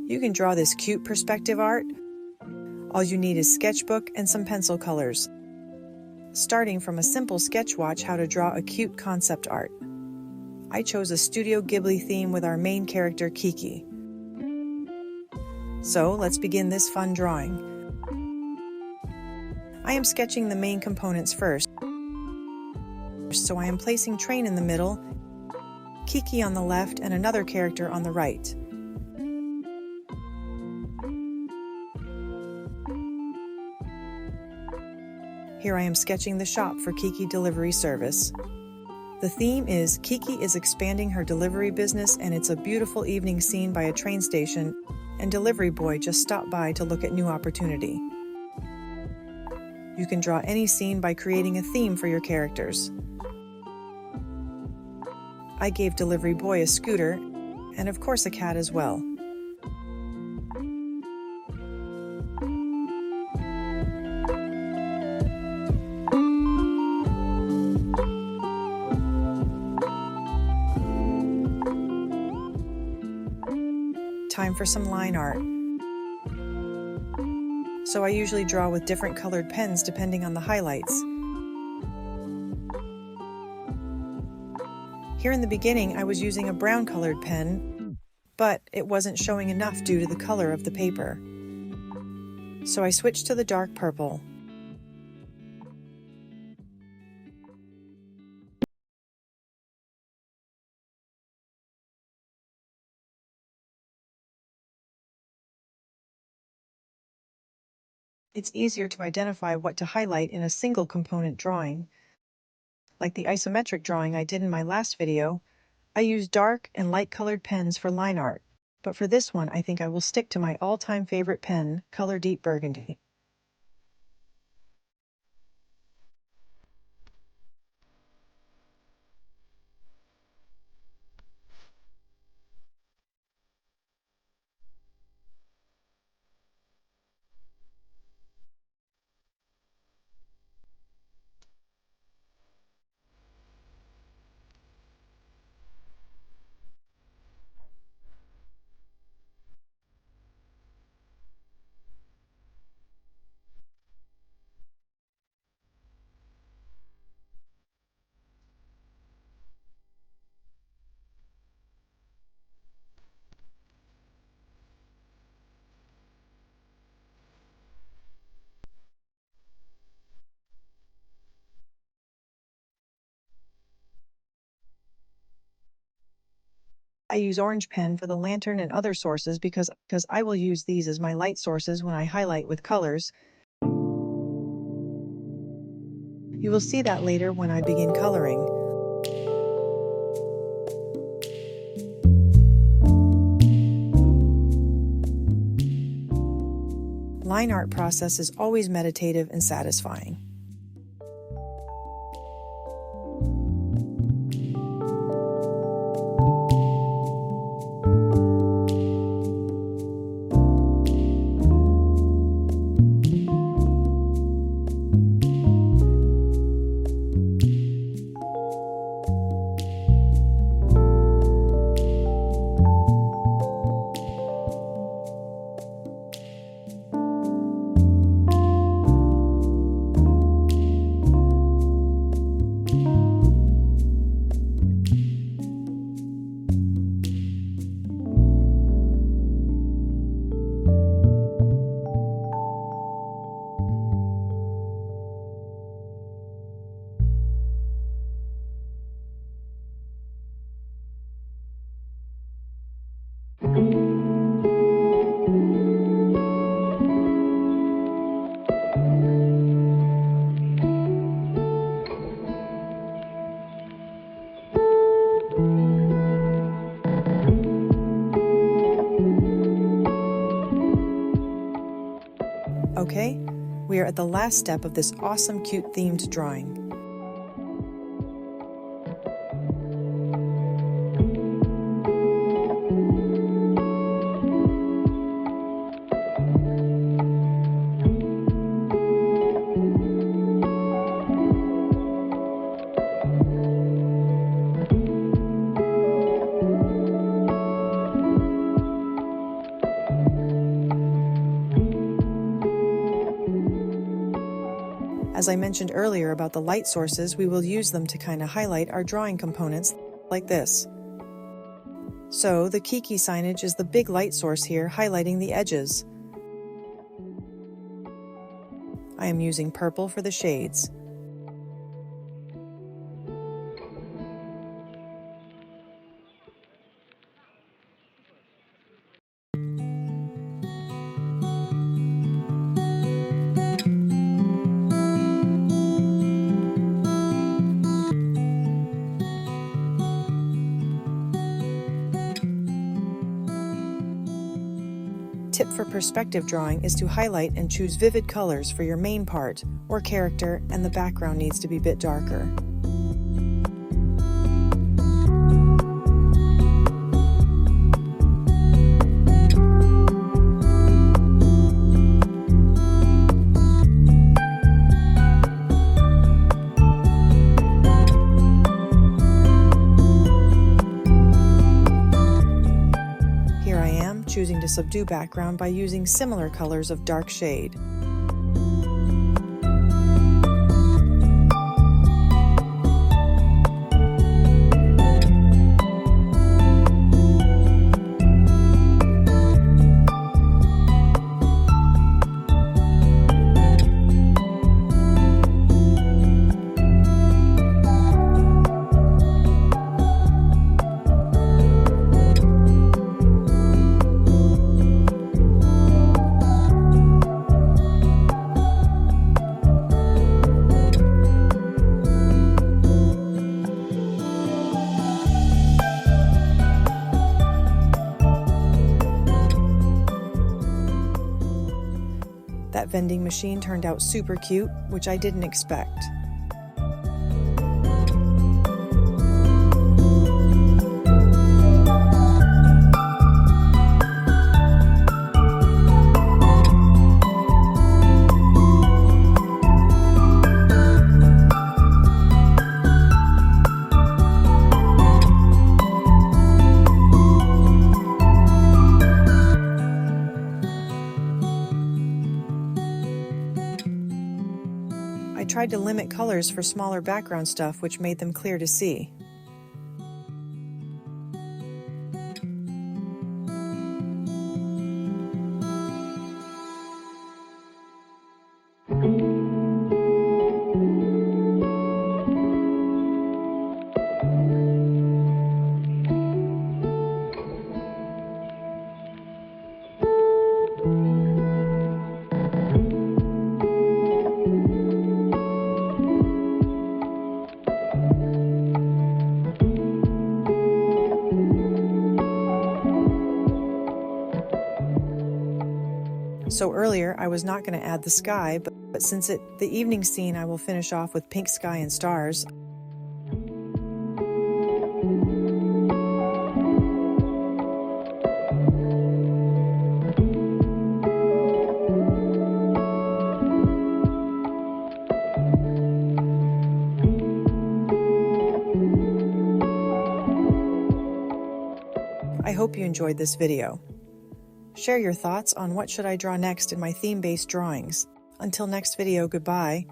You can draw this cute perspective art. All you need is sketchbook and some pencil colors. Starting from a simple sketch, watch how to draw a cute concept art. I chose a Studio Ghibli theme with our main character Kiki. So let's begin this fun drawing. I am sketching the main components first. So I am placing Train in the middle, Kiki on the left, and another character on the right. Here I am sketching the shop for Kiki Delivery Service. The theme is Kiki is expanding her delivery business, and it's a beautiful evening scene by a train station, and delivery boy just stopped by to look at new opportunity. You can draw any scene by creating a theme for your characters. I gave delivery boy a scooter, and of course a cat as well. Time for some line art. So I usually draw with different colored pens depending on the highlights. Here in the beginning I was using a brown colored pen, but it wasn't showing enough due to the color of the paper. So I switched to the dark purple. It's easier to identify what to highlight in a single component drawing. Like the isometric drawing I did in my last video, I use dark and light colored pens for line art, but for this one I think I will stick to my all-time favorite pen, Color Deep Burgundy. I use orange pen for the lantern and other sources because I will use these as my light sources when I highlight with colors. You will see that later when I begin coloring. Line art process is always meditative and satisfying. Okay, we are at the last step of this awesome cute themed drawing. As I mentioned earlier about the light sources, we will use them to kind of highlight our drawing components like this. So the Kiki signage is the big light source here, highlighting the edges. I am using purple for the shades. Tip for perspective drawing is to highlight and choose vivid colors for your main part or character, and the background needs to be a bit darker. Choosing to subdue background by using similar colors of dark shade. That vending machine turned out super cute, which I didn't expect. I tried to limit colors for smaller background stuff, which made them clear to see. So earlier I was not going to add the sky, but since the evening scene, I will finish off with pink sky and stars. I hope you enjoyed this video. Share your thoughts on what should I draw next in my theme-based drawings. Until next video, goodbye.